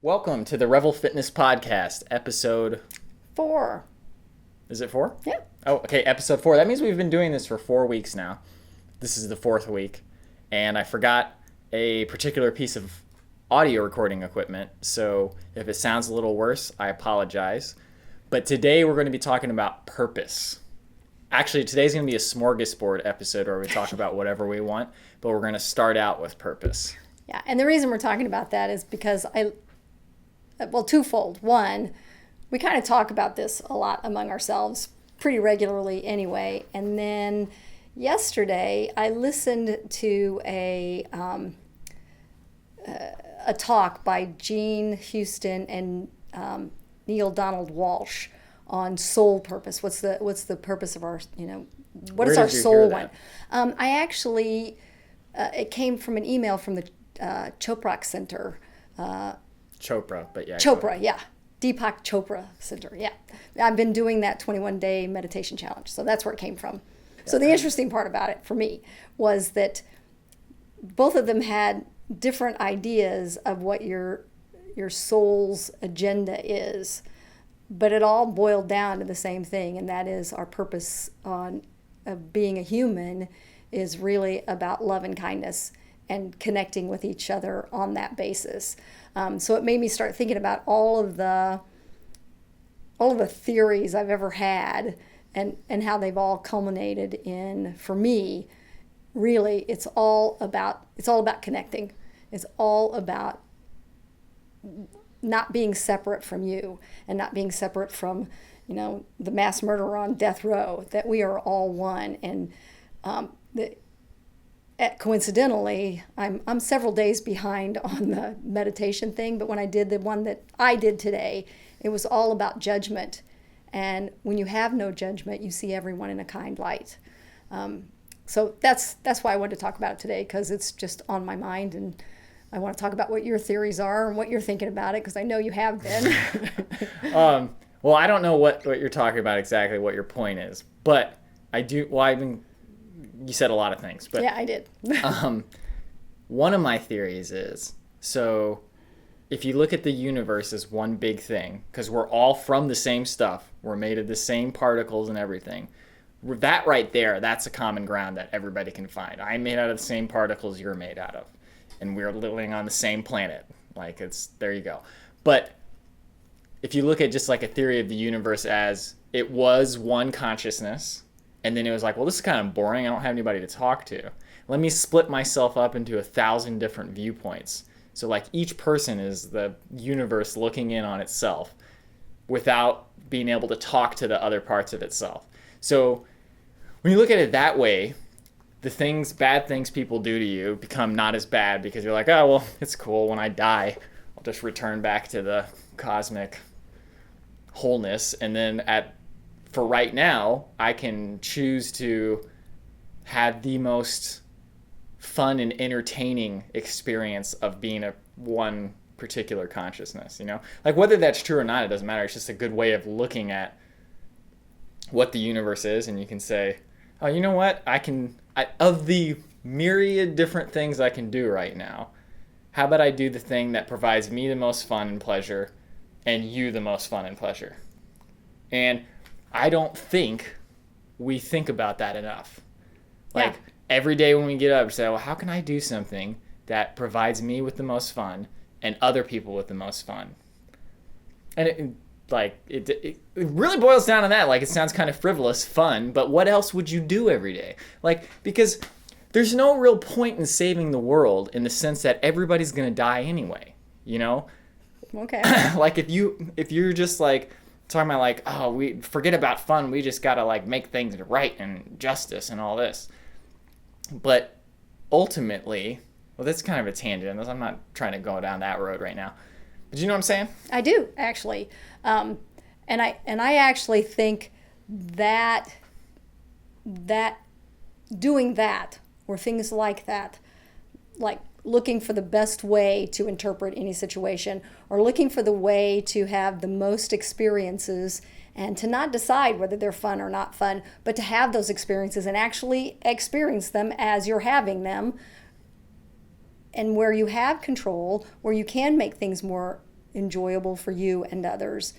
Welcome to the Revel Fitness Podcast, episode 4. Is it 4? Yeah. Oh, okay, episode 4. That means we've been doing this for 4 weeks now. This is the 4th week, and I forgot a particular piece of audio recording equipment, so if it sounds a little worse, I apologize. But today we're going to be talking about purpose. Actually, today's going to be a smorgasbord episode where we talk about whatever we want, but we're going to start out with purpose. Yeah, and the reason we're talking about that is because twofold. One, we kind of talk about this a lot among ourselves pretty regularly anyway. And then yesterday, I listened to a talk by Gene Houston and Neil Donald Walsh on soul purpose. What's the purpose of our, what is our soul one? I actually, it came from an email from the Chopra Center. Chopra, but yeah. Chopra, yeah. Deepak Chopra Center, yeah. I've been doing that 21-day meditation challenge, so that's where it came from. So the interesting part about it for me was that both of them had different ideas of what your soul's agenda is, but it all boiled down to the same thing, and that is our purpose of being a human is really about love and kindness and connecting with each other on that basis. So it made me start thinking about all of the theories I've ever had and how they've all culminated in, for me, really it's all about connecting. It's all about not being separate from you and not being separate from, the mass murderer on death row, that we are all one. And coincidentally, I'm several days behind on the meditation thing, but when I did the one that I did today, it was all about judgment. And when you have no judgment, you see everyone in a kind light. So that's why I wanted to talk about it today, because it's just on my mind, and I want to talk about what your theories are and what you're thinking about it, because I know you have been. Well, I don't know what you're talking about exactly, what your point is, but I do. Well, you said a lot of things, but yeah, I did. One of my theories is, so if you look at the universe as one big thing, because we're all from the same stuff, we're made of the same particles and everything, that right there, that's a common ground that everybody can find. I'm made out of the same particles you're made out of, and we're living on the same planet. There you go. But if you look at just like a theory of the universe as it was one consciousness, and then it was like, well, this is kind of boring. I don't have anybody to talk to. Let me split myself up into 1,000 different viewpoints. So like each person is the universe looking in on itself without being able to talk to the other parts of itself. So when you look at it that way, the bad things people do to you become not as bad, because you're like, oh, well, it's cool. When I die, I'll just return back to the cosmic wholeness. And then for right now, I can choose to have the most fun and entertaining experience of being one particular consciousness, Like whether that's true or not, it doesn't matter. It's just a good way of looking at what the universe is, and you can say, oh, you know what? Of the myriad different things I can do right now, how about I do the thing that provides me the most fun and pleasure and you the most fun and pleasure? And I don't think we think about that enough. Like every day when we get up, we say, well, how can I do something that provides me with the most fun and other people with the most fun? And it really boils down to that. Like, it sounds kind of frivolous, fun, but what else would you do every day? Because there's no real point in saving the world in the sense that everybody's going to die anyway, Okay. Like if you're just like talking about like, oh, we forget about fun, we just gotta like make things right and justice and all this. But ultimately, well, that's kind of a tangent. I'm not trying to go down that road right now. But you know what I'm saying? I do, actually. And I actually think that doing that, or things like that, like looking for the best way to interpret any situation, or looking for the way to have the most experiences, and to not decide whether they're fun or not fun, but to have those experiences and actually experience them as you're having them, and where you have control, where you can make things more enjoyable for you and others,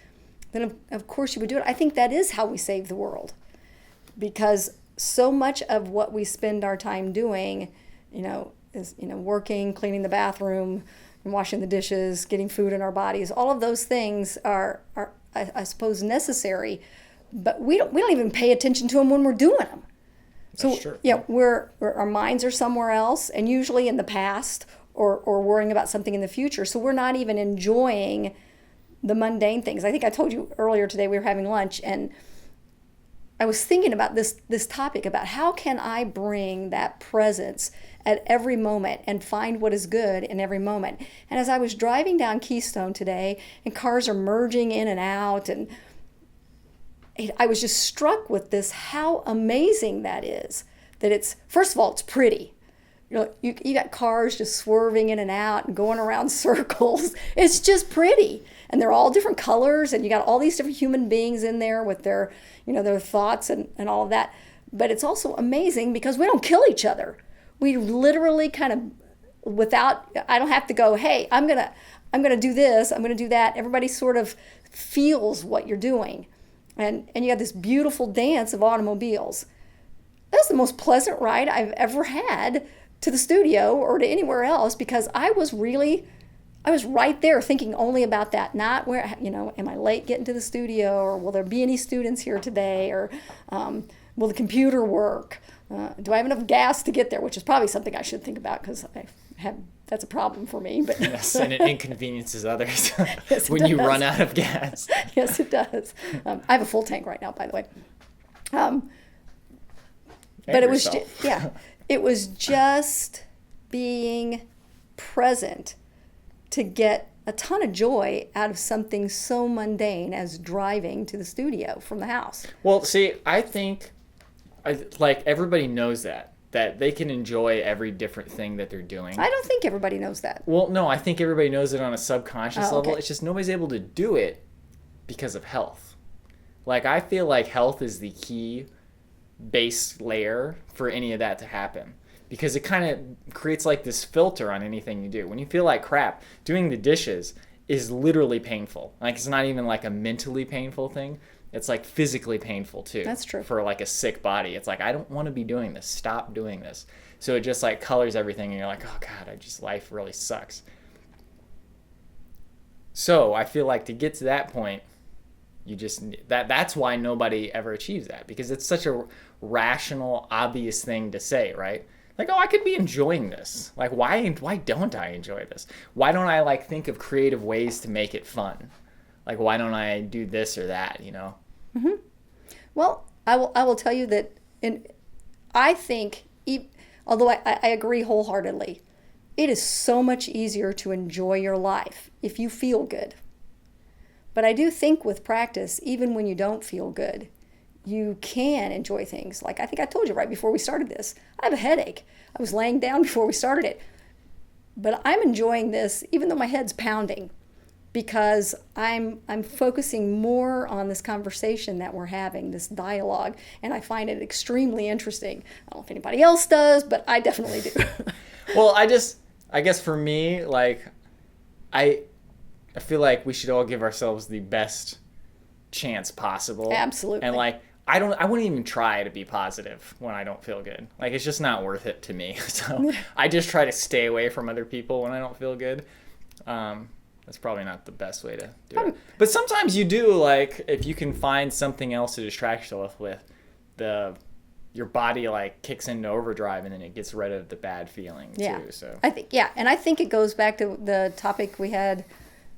then of course you would do it. I think that is how we save the world, because so much of what we spend our time doing, is working, cleaning the bathroom, and washing the dishes, getting food in our bodies. All of those things are I suppose necessary, but we don't even pay attention to them when we're doing them. So true. yeah, our minds are somewhere else, and usually in the past, or worrying about something in the future. So we're not even enjoying the mundane things. I think I told you earlier today we were having lunch, and I was thinking about this topic about how can I bring that presence at every moment and find what is good in every moment. And as I was driving down Keystone today, and cars are merging in and out, and I was just struck with this, how amazing that is. That it's, first of all, it's pretty. You got cars just swerving in and out and going around circles. It's just pretty. And they're all different colors, and you got all these different human beings in there with their, their thoughts and all of that. But it's also amazing because we don't kill each other. We literally kind of, I don't have to go, hey, I'm gonna do this, I'm gonna do that. Everybody sort of feels what you're doing. And you got this beautiful dance of automobiles. That's the most pleasant ride I've ever had to the studio or to anywhere else, because I was right there thinking only about that, not where, am I late getting to the studio, or will there be any students here today, or will the computer work? Do I have enough gas to get there, which is probably something I should think about, because that's a problem for me. But yes, and it inconveniences others yes, when you run out of gas. Yes, it does. I have a full tank right now, by the way. But it was just being present to get a ton of joy out of something so mundane as driving to the studio from the house. Well, see, I think like everybody knows that they can enjoy every different thing that they're doing. I don't think everybody knows that. Well, no, I think everybody knows it on a subconscious level. Okay. It's just nobody's able to do it because of health. Like, I feel like health is the key base layer for any of that to happen, because it kind of creates like this filter on anything you do. When you feel like crap, doing the dishes is literally painful. Like, it's not even like a mentally painful thing. It's like physically painful too. That's true. For like a sick body. It's like, I don't want to be doing this. Stop doing this. So it just like colors everything, and you're like, oh God, life really sucks. So I feel like to get to that point, that's why nobody ever achieves that, because it's such a rational, obvious thing to say, right? Like, oh, I could be enjoying this. Like, why don't I enjoy this? Why don't I like think of creative ways to make it fun? Like, why don't I do this or that, Mm-hmm. Well, I will tell you that I think, although I agree wholeheartedly, it is so much easier to enjoy your life if you feel good. But I do think with practice, even when you don't feel good, you can enjoy things. Like, I think I told you right before we started this, I have a headache. I was laying down before we started it. But I'm enjoying this even though my head's pounding, because I'm focusing more on this conversation that we're having, this dialogue, and I find it extremely interesting. I don't know if anybody else does, but I definitely do. Well, I guess for me, like, I feel like we should all give ourselves the best chance possible. Absolutely. And like, I wouldn't even try to be positive when I don't feel good. Like, it's just not worth it to me. So I just try to stay away from other people when I don't feel good. That's probably not the best way to do it. But sometimes you do, like, if you can find something else to distract yourself with, your body like kicks into overdrive, and then it gets rid of the bad feeling too. So I think it goes back to the topic we had,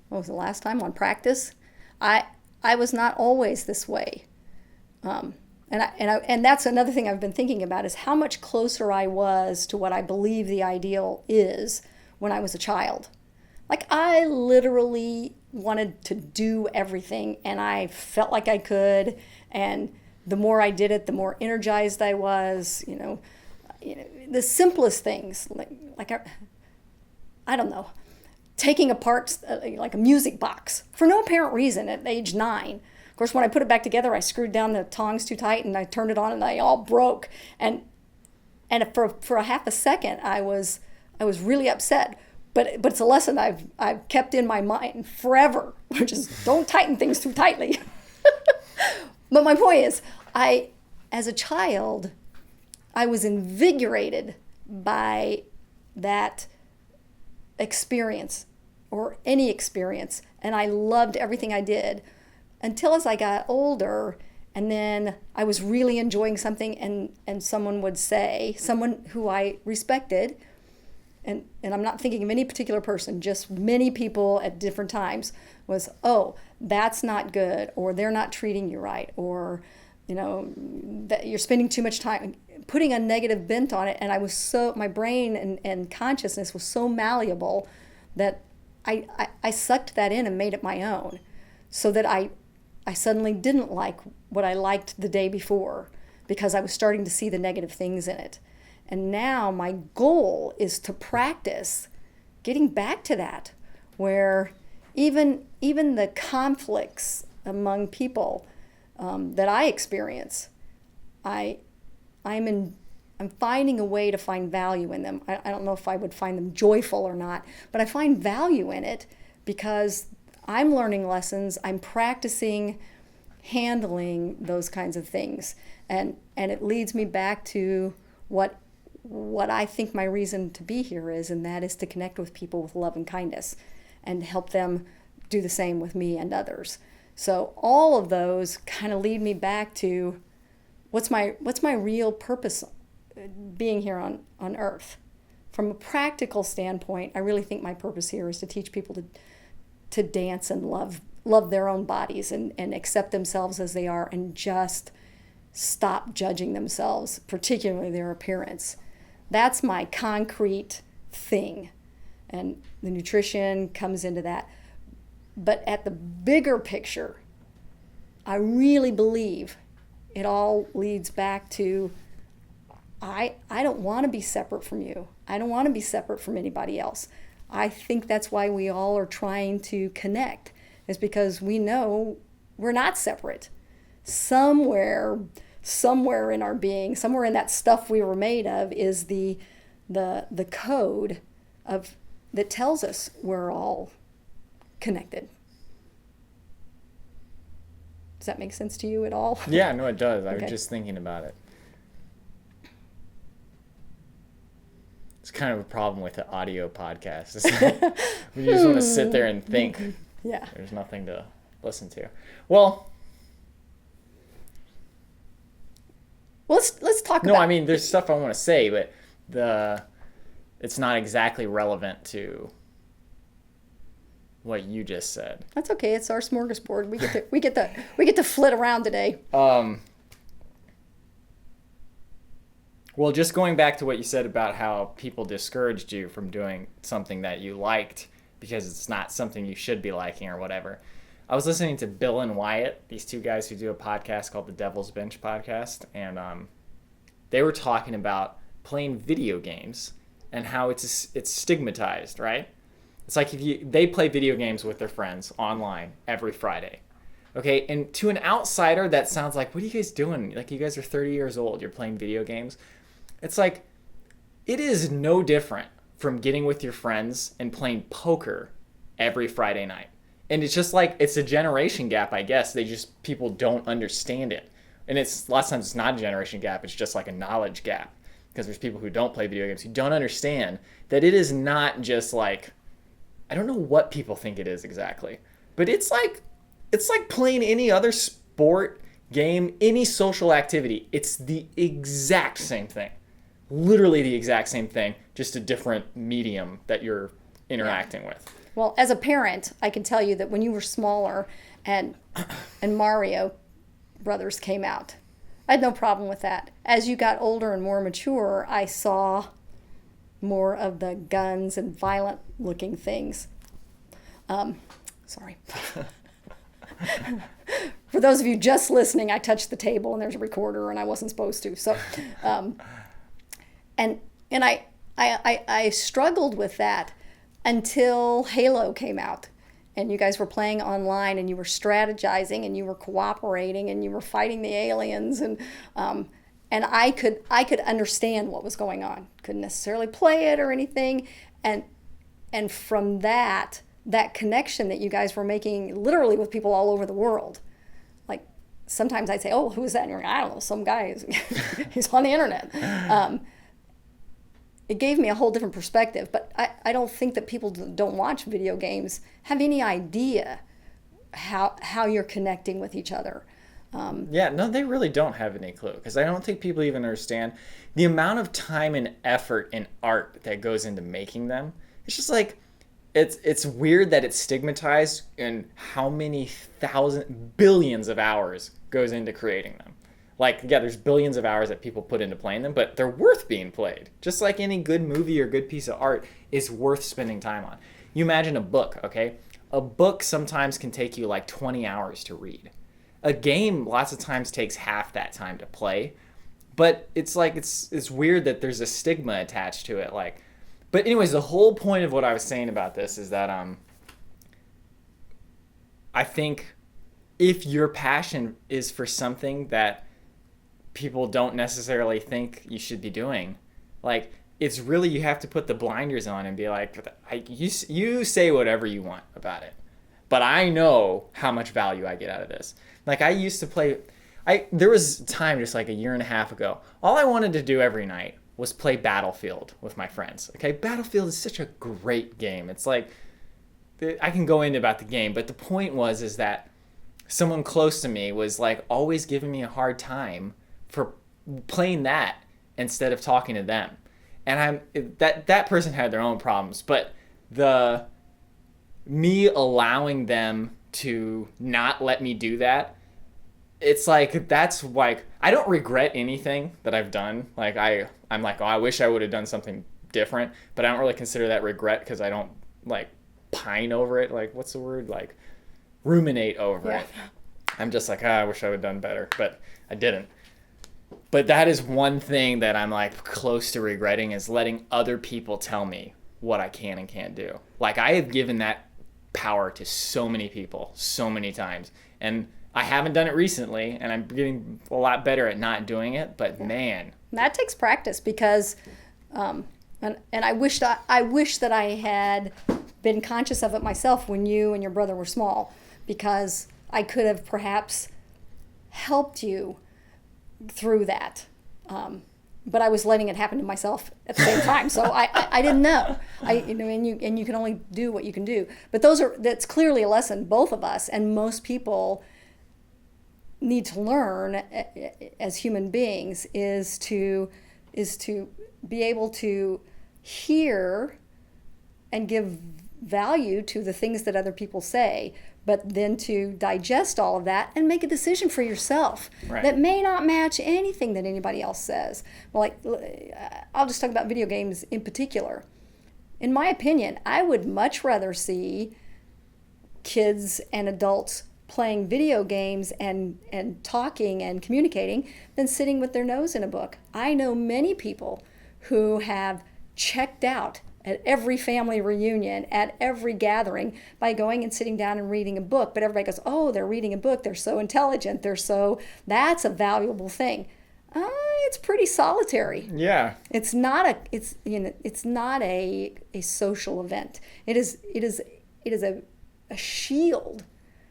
what was the last time, on practice. I was not always this way. And that's another thing I've been thinking about, is how much closer I was to what I believe the ideal is when I was a child. Like, I literally wanted to do everything, and I felt like I could, and the more I did it, the more energized I was. The simplest things, like I don't know, taking apart like a music box for no apparent reason at age 9. Of course, when I put it back together, I screwed down the tongs too tight, and I turned it on, and they all broke. And for a half a second, I was really upset. but it's a lesson I've kept in my mind forever, which is don't tighten things too tightly. But my point is, as a child, I was invigorated by that experience or any experience, and I loved everything I did until as I got older, and then I was really enjoying something, and someone would say, someone who I respected, and I'm not thinking of any particular person, just many people at different times, was, oh, that's not good, or they're not treating you right, or that you're spending too much time, putting a negative bent on it. And I was my brain and consciousness was so malleable that I sucked that in and made it my own, so that I suddenly didn't like what I liked the day before because I was starting to see the negative things in it. And now my goal is to practice getting back to that, where even the conflicts among people that I experience, I'm finding a way to find value in them. I don't know if I would find them joyful or not, but I find value in it because I'm learning lessons. I'm practicing handling those kinds of things, and it leads me back to what I think my reason to be here is, and that is to connect with people with love and kindness and help them do the same with me and others. So all of those kind of lead me back to what's my real purpose being here on earth. From a practical standpoint, I really think my purpose here is to teach people to dance and love their own bodies and accept themselves as they are, and just stop judging themselves, particularly their appearance. That's my concrete thing, and the nutrition comes into that. But at the bigger picture, I really believe it all leads back to I don't want to be separate from you. I don't want to be separate from anybody else. I think that's why we all are trying to connect, is because we know we're not separate. Somewhere in our being, somewhere in that stuff we were made of, is the code that tells us we're all connected. Does that make sense to you at all? Yeah, no, it does. I Okay. was just thinking about it. It's kind of a problem with the audio podcast. It's like, we just want to sit there and think. Yeah. There's nothing to listen to. Well, let's talk no, about. I mean, there's stuff I want to say, but it's not exactly relevant to what you just said. That's okay. It's our smorgasbord. We get to flit around today. Well, just going back to what you said about how people discouraged you from doing something that you liked because it's not something you should be liking or whatever. I was listening to Bill and Wyatt, these two guys who do a podcast called the Devil's Bench podcast, and they were talking about playing video games and how it's stigmatized, right? It's like they play video games with their friends online every Friday. Okay, and to an outsider, that sounds like, what are you guys doing? Like, you guys are 30 years old, you're playing video games. It's like, it is no different from getting with your friends and playing poker every Friday night. And it's just like, it's a generation gap, I guess. People don't understand it. And it's, lots of times it's not a generation gap, it's just like a knowledge gap. Because there's people who don't play video games who don't understand that it is not just like, I don't know what people think it is exactly, but it's like playing any other sport, game, any social activity. It's the exact same thing. Literally the exact same thing, just a different medium that you're interacting with. Well, as a parent, I can tell you that when you were smaller and Mario Brothers came out, I had no problem with that. As you got older and more mature, I saw more of the guns and violent looking things. Sorry. For those of you just listening, I touched the table and there's a recorder and I wasn't supposed to. So, and I struggled with that until Halo came out, and you guys were playing online and you were strategizing and you were cooperating and you were fighting the aliens, and I could understand what was going on. Couldn't necessarily play it or anything, and and from that connection that you guys were making literally with people all over the world. Like sometimes I'd say, oh, who is that? And you're like, I don't know, some guy, he's on the internet. It gave me a whole different perspective, but I don't think that people don't watch video games have any idea how you're connecting with each other. Yeah, no, they really don't have any clue, because I don't think people even understand the amount of time and effort and art that goes into making them. It's just like, it's weird that it's stigmatized and how many billions of hours goes into creating them. Like, yeah, there's billions of hours that people put into playing them, but they're worth being played. Just like any good movie or good piece of art is worth spending time on. You imagine a book, okay? A book sometimes can take you like 20 hours to read. A game lots of times takes half that time to play. But it's like, it's weird that there's a stigma attached to it. Like, but anyways, the whole point of what I was saying about this is that I think if your passion is for something that people don't necessarily think you should be doing, like, it's really, you have to put the blinders on and be like, you say whatever you want about it, but I know how much value I get out of this. Like, I used to play, there was a time just like a year and a half ago, all I wanted to do every night was play Battlefield with my friends. Okay, Battlefield is such a great game. It's like, I can go into about the game, but the point is that someone close to me was like always giving me a hard time for playing that instead of talking to them. And that person had their own problems, but me allowing them to not let me do that, it's like, that's like, I don't regret anything that I've done. Like, I'm like, oh, I wish I would have done something different, but I don't really consider that regret, because I don't like pine over it. Like, what's the word? Like, ruminate over it. I'm just like, I wish I would have done better, but I didn't. But that is one thing that I'm like close to regretting, is letting other people tell me what I can and can't do. Like, I have given that power to so many people so many times, and I haven't done it recently, and I'm getting a lot better at not doing it, but man, that takes practice, because and I wish that I had been conscious of it myself when you and your brother were small, because I could have perhaps helped you through that. But I was letting it happen to myself at the same time, so I didn't know. And you can only do what you can do. But that's clearly a lesson both of us and most people need to learn as human beings, is to be able to hear and give value to the things that other people say, but then to digest all of that and make a decision for yourself. Right. That may not match anything that anybody else says. Well, like, I'll just talk about video games in particular. In my opinion, I would much rather see kids and adults playing video games and talking and communicating than sitting with their nose in a book. I know many people who have checked out at every family reunion, at every gathering, by going and sitting down and reading a book. But everybody goes, oh, they're reading a book, they're so intelligent, that's a valuable thing. It's pretty solitary. Yeah. It's not a social event. It is a shield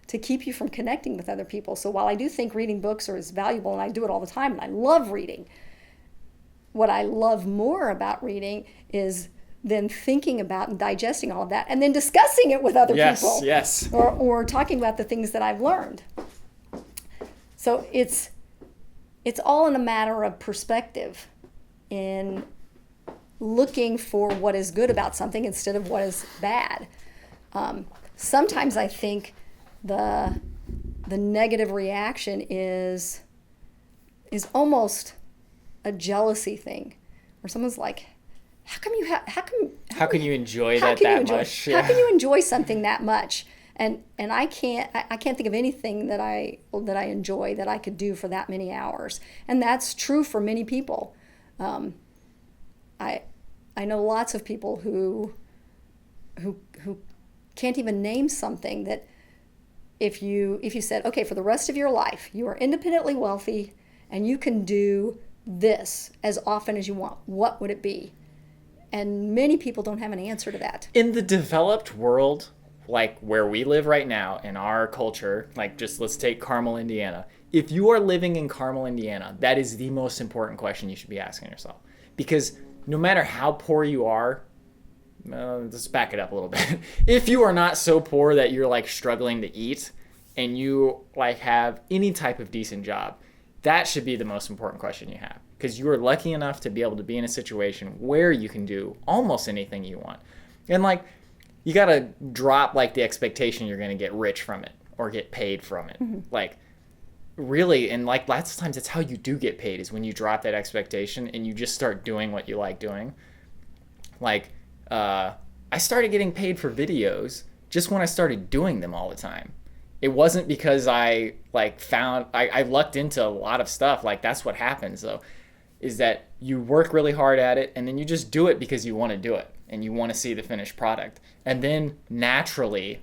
to keep you from connecting with other people. So while I do think reading books is valuable, and I do it all the time, and I love reading, what I love more about reading is then thinking about and digesting all of that, and then discussing it with other people. Yes. Or talking about the things that I've learned. So it's all in a matter of perspective, in looking for what is good about something instead of what is bad. Sometimes I think the negative reaction is almost a jealousy thing, where someone's like, how can you enjoy that much? Yeah. How can you enjoy something that much? And I can't think of anything that I enjoy that I could do for that many hours. And that's true for many people. I know lots of people who can't even name something that if you said, okay, for the rest of your life, you are independently wealthy and you can do this as often as you want, what would it be? And many people don't have an answer to that. In the developed world, like where we live right now in our culture, like just let's take Carmel, Indiana. If you are living in Carmel, Indiana, that is the most important question you should be asking yourself. Because no matter how poor you are, let's back it up a little bit. If you are not so poor that you're like struggling to eat and you like have any type of decent job, that should be the most important question you have. Because you are lucky enough to be able to be in a situation where you can do almost anything you want. And like, you got to drop like the expectation you're going to get rich from it or get paid from it. Mm-hmm. Like, really, and like lots of times that's how you do get paid, is when you drop that expectation and you just start doing what you like doing. Like, I started getting paid for videos just when I started doing them all the time. It wasn't because I like found, I lucked into a lot of stuff. Like, that's what happens though, is that you work really hard at it and then you just do it because you want to do it and you want to see the finished product. And then naturally,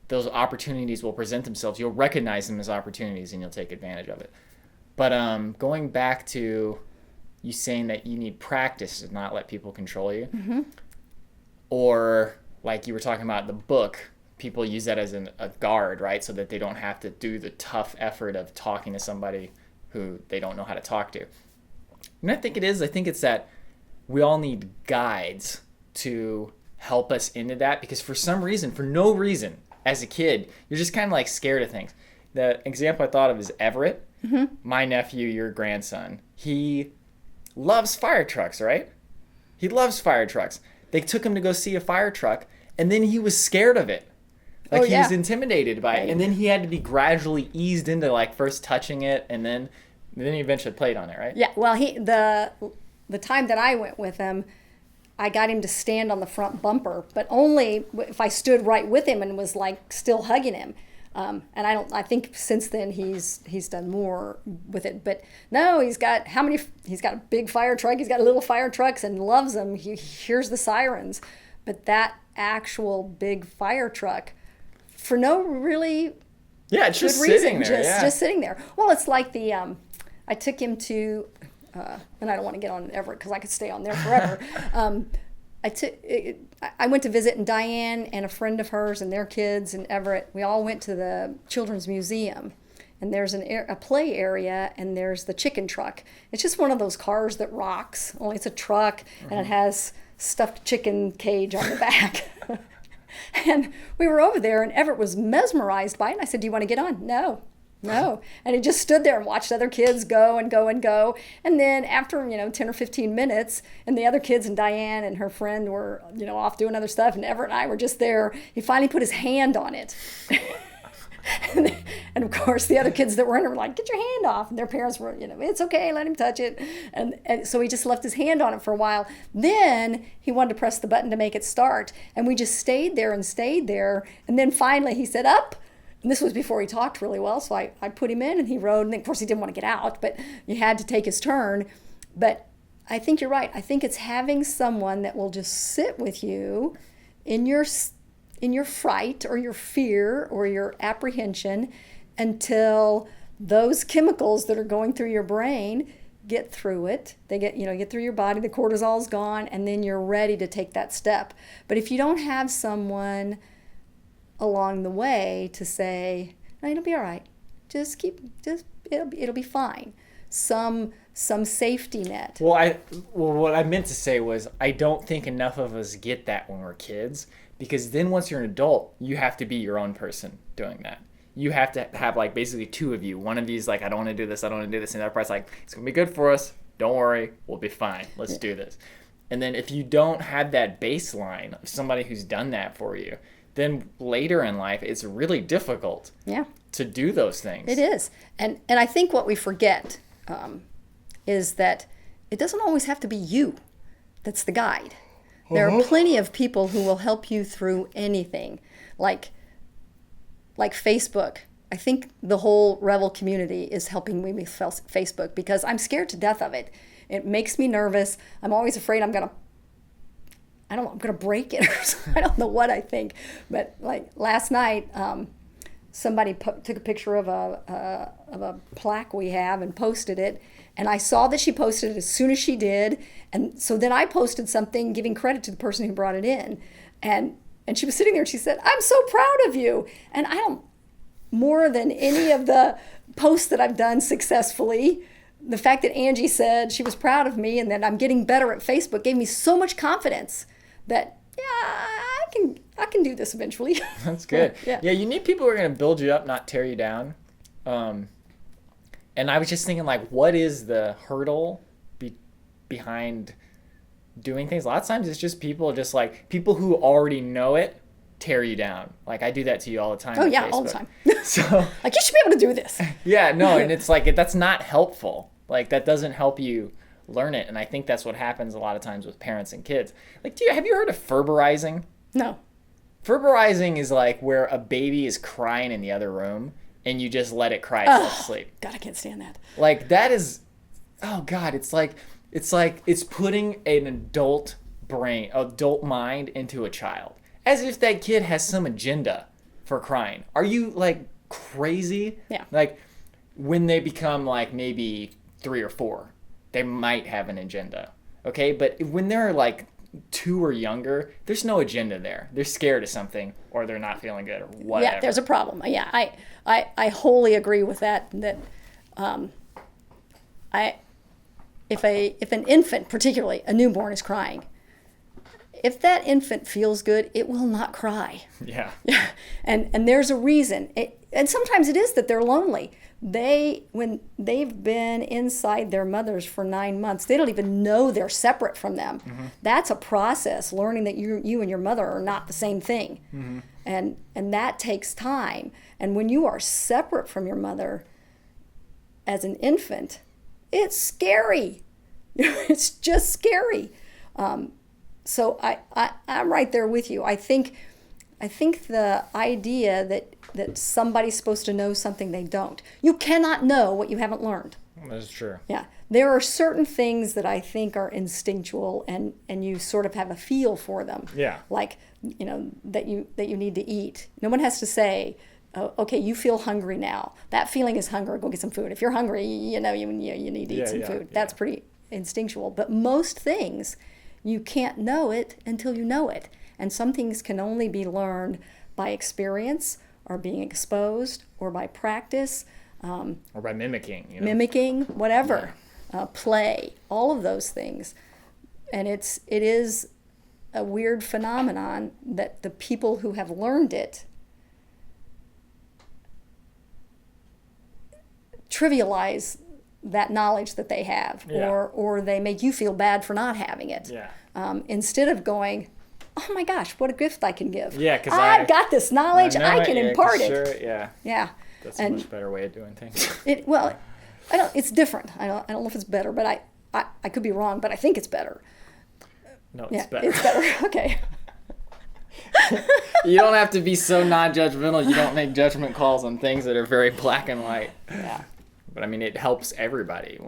those opportunities will present themselves. You'll recognize them as opportunities and you'll take advantage of it. But going back to you saying that you need practice to not let people control you. Mm-hmm. Or like you were talking about the book, people use that as a guard, right? So that they don't have to do the tough effort of talking to somebody who they don't know how to talk to. And I think it's that we all need guides to help us into that, because for some reason, for no reason, as a kid, you're just kind of like scared of things. The example I thought of is Everett, mm-hmm. my nephew, your grandson. He loves fire trucks, right? He loves fire trucks. They took him to go see a fire truck, and then he was scared of it. Like, he was intimidated by it. And then he had to be gradually eased into like first touching it, and then he eventually played on it, right? Yeah, well, the time that I went with him, I got him to stand on the front bumper, but only if I stood right with him and was like still hugging him. And I think since then he's done more with it. But no, he's got a big fire truck, he's got little fire trucks and loves them. He hears the sirens. But that actual big fire truck, for no really it's just sitting there. Just sitting there. Well, it's like I took him to, and I don't want to get on Everett because I could stay on there forever. I went to visit, and Diane and a friend of hers and their kids in Everett, we all went to the Children's Museum. And there's a play area, and there's the chicken truck. It's just one of those cars that rocks, only it's a truck, mm-hmm. and it has stuffed chicken cage on the back. And we were over there, and Everett was mesmerized by it. And I said, "Do you want to get on?" No. And he just stood there and watched other kids go and go and go. And then after, 10 or 15 minutes, and the other kids and Diane and her friend were, off doing other stuff, and Everett and I were just there, he finally put his hand on it. And of course, the other kids that were in it were like, "Get your hand off." And their parents were, "It's okay, let him touch it." And so he just left his hand on it for a while. Then he wanted to press the button to make it start. And we just stayed there. And then finally he said, "Up." And this was before he talked really well, so I put him in and he rode. And of course, he didn't want to get out, but you had to take his turn. But I think you're right. I think it's having someone that will just sit with you in your fright or your fear or your apprehension until those chemicals that are going through your brain get through it. They get through your body, the cortisol's gone, and then you're ready to take that step. But if you don't have someone along the way to say, "No, it'll be all right. It'll be fine." Some safety net. Well, what I meant to say was, I don't think enough of us get that when we're kids, because then once you're an adult, you have to be your own person doing that. You have to have like basically two of you. One of you is like, "I don't want to do this, I don't want to do this," and the other part's like, "It's gonna be good for us. Don't worry, we'll be fine. Let's do this." And then if you don't have that baseline of somebody who's done that for you, then later in life, it's really difficult to do those things. It is. And I think what we forget is that it doesn't always have to be you that's the guide. There are plenty of people who will help you through anything, like Facebook. I think the whole Revel community is helping me with Facebook because I'm scared to death of it. It makes me nervous. I'm always afraid I'm going to break it or something. I don't know what I think. But like last night, somebody took a picture of a plaque we have and posted it. And I saw that she posted it as soon as she did. And so then I posted something giving credit to the person who brought it in. And she was sitting there and she said, "I'm so proud of you." And I don't, more than any of the posts that I've done successfully, the fact that Angie said she was proud of me and that I'm getting better at Facebook gave me so much confidence that, yeah, I can do this eventually. That's good. Yeah. You need people who are going to build you up, not tear you down. And I was just thinking, like, what is the hurdle behind doing things? A lot of times it's just people who already know it tear you down. Like, I do that to you all the time. Oh, on yeah, Facebook. all the time. So, like, you should be able to do this. Yeah, no, and it's like, that's not helpful. Like, that doesn't help you learn it. And I think that's what happens a lot of times with parents and kids. Like, have you heard of Ferberizing? No. Ferberizing is like where a baby is crying in the other room and you just let it cry itself to sleep. God, I can't stand that. Like, that is, oh God, it's putting an adult mind into a child. As if that kid has some agenda for crying. Are you, like, crazy? Yeah. Like, when they become, like, maybe 3 or 4, they might have an agenda. Okay? But when they're, like, 2 or younger, there's no agenda there. They're scared of something, or they're not feeling good, or whatever. Yeah, there's a problem. Yeah, I wholly agree with that. That if an infant, particularly a newborn, is crying, if that infant feels good, it will not cry. Yeah. And there's a reason. And sometimes it is that they're lonely. When they've been inside their mothers for 9 months, they don't even know they're separate from them. Mm-hmm. That's a process, learning that you and your mother are not the same thing. Mm-hmm. And that takes time. And when you are separate from your mother as an infant, it's scary. It's just scary. So I'm right there with you. I think the idea that somebody's supposed to know something they don't. You cannot know what you haven't learned. That's true. Yeah. There are certain things that I think are instinctual and you sort of have a feel for them. Yeah. Like, that you need to eat. No one has to say, "Oh, okay, you feel hungry now. That feeling is hunger. Go get some food." If you're hungry, you need to eat some food. Yeah. That's pretty instinctual. But most things, you can't know it until you know it. And some things can only be learned by experience or being exposed or by practice. Or by mimicking. Mimicking, whatever. Yeah. Play, all of those things. And it is a weird phenomenon that the people who have learned it trivialize that knowledge that they have, or they make you feel bad for not having it. Yeah. Instead of going, "Oh my gosh, what a gift I can give. Yeah, because I've got this knowledge, I can impart it." Sure, yeah. Yeah. That's a much better way of doing things. It's different. I don't know if it's better, but I could be wrong, but I think it's better. No, it's better. It's better. Okay. You don't have to be so non-judgmental. You don't make judgment calls on things that are very black and white. Yeah. But I mean, it helps everybody.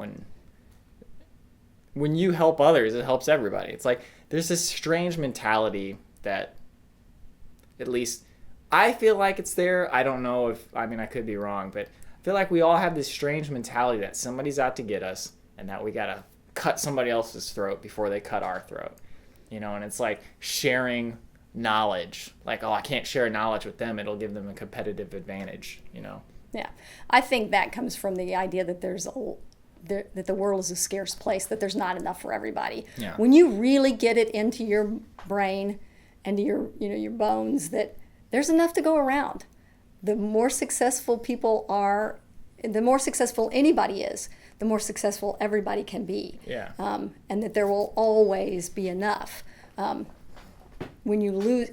When you help others, it helps everybody. It's like there's this strange mentality that, at least I feel like it's there. I don't know I could be wrong, but I feel like we all have this strange mentality that somebody's out to get us and that we gotta cut somebody else's throat before they cut our throat. And it's like sharing knowledge. Like, oh, I can't share knowledge with them. It'll give them a competitive advantage, Yeah. I think that comes from the idea that that the world is a scarce place, that there's not enough for everybody. Yeah. When you really get it into your brain and to your bones that there's enough to go around. The more successful people are, the more successful anybody is, the more successful everybody can be. Yeah. And that there will always be enough. When you lose,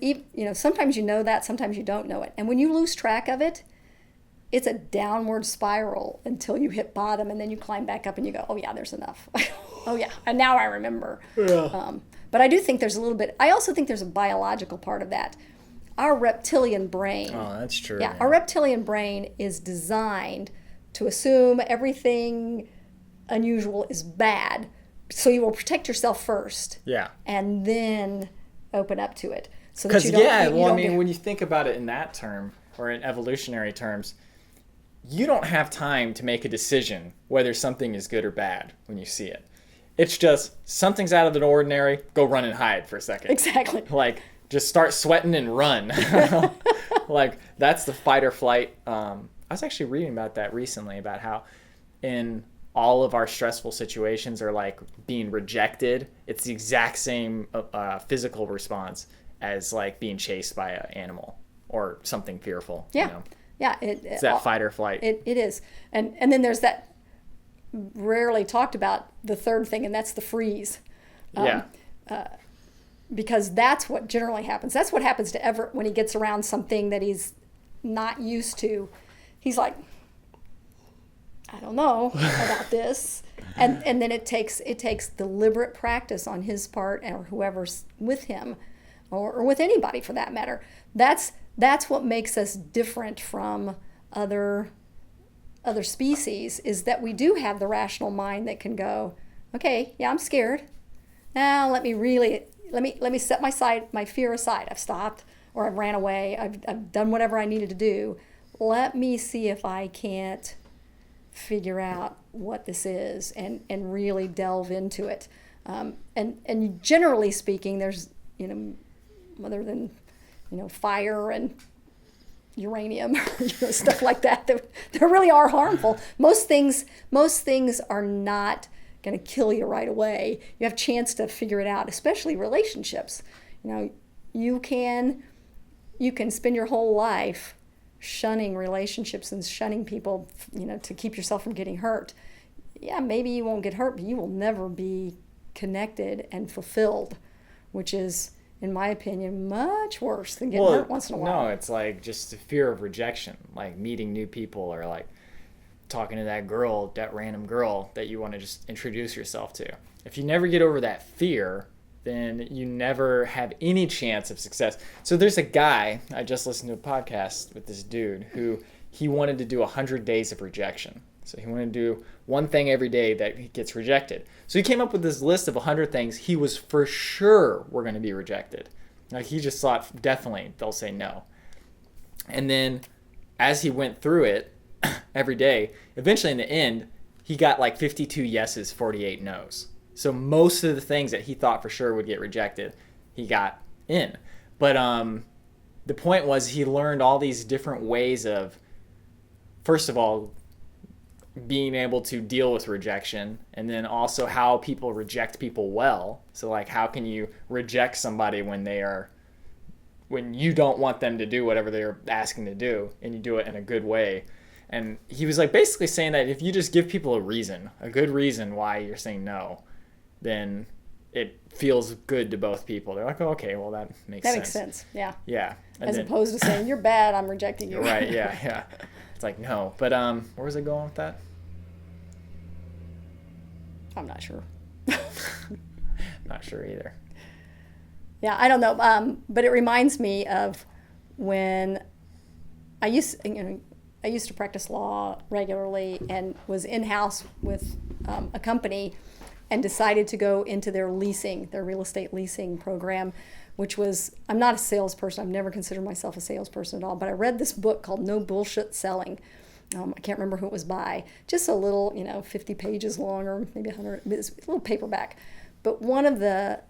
sometimes you know that, sometimes you don't know it. And when you lose track of it, it's a downward spiral until you hit bottom, and then you climb back up and you go, "Oh yeah, there's enough." Oh yeah, and now I remember. Yeah. But I do think there's a little bit, I also think there's a biological part of that. Our reptilian brain. Oh, that's true. Yeah, our reptilian brain is designed to assume everything unusual is bad. So you will protect yourself first. Yeah. And then open up to it. So that you don't, when you think about it in that term, or in evolutionary terms, you don't have time to make a decision whether something is good or bad when you see it. It's just something's out of the ordinary, go run and hide for a second. Exactly. Like, just start sweating and run. Like, that's the fight or flight. I was actually reading about that recently, about how in all of our stressful situations are like being rejected. It's the exact same physical response as like being chased by an animal or something fearful. Yeah. You know? Yeah. It's that fight or flight. It is. And then there's that rarely talked about the third thing, and that's the freeze. Because that's what generally happens. That's what happens to Everett when he gets around something that he's not used to. He's like, I don't know about this. And then it takes deliberate practice on his part, or whoever's with him, or with anybody for that matter. That's what makes us different from other species, is that we do have the rational mind that can go, okay, yeah, I'm scared. Now let me set my fear aside. I've stopped, or I've ran away. I've done whatever I needed to do. Let me see if I can't figure out what this is and really delve into it. And generally speaking, there's, other than, fire and uranium, stuff like that really are harmful. Most things are not going to kill you right away. You have a chance to figure it out, especially relationships. You can spend your whole life shunning relationships and shunning people, to keep yourself from getting hurt. Yeah, maybe you won't get hurt, but you will never be connected and fulfilled, which is, in my opinion, much worse than getting hurt once in a while. No, it's like just the fear of rejection, like meeting new people, or like talking to that random girl that you want to just introduce yourself to. If you never get over that fear, then you never have any chance of success. So there's a guy, I just listened to a podcast with this dude who he wanted to do 100 days of rejection. So he wanted to do one thing every day that gets rejected. So he came up with this list of 100 things he was for sure were going to be rejected. Like, he just thought definitely they'll say no. And then as he went through it every day, eventually in the end, he got like 52 yeses, 48 nos. So most of the things that he thought for sure would get rejected, he got in. But the point was, he learned all these different ways of, first of all, being able to deal with rejection, and then also how people reject people well. So like, how can you reject somebody when you don't want them to do whatever they're asking to do, and you do it in a good way. And he was like basically saying that if you just give people a good reason why you're saying no, then it feels good to both people. They're like, oh, okay, well, that makes sense. That makes sense, yeah. Yeah. As opposed to saying, you're bad, I'm rejecting you. Right, yeah. It's like, no. But where was I going with that? I'm not sure. Not sure either. Yeah, I don't know. But it reminds me of when I used to practice law regularly and was in-house with a company, and decided to go into their real estate leasing program, which was, I'm not a salesperson. I've never considered myself a salesperson at all, but I read this book called No Bullshit Selling. I can't remember who it was by. Just a little, 50 pages long, or maybe 100, it's a little paperback. But one of the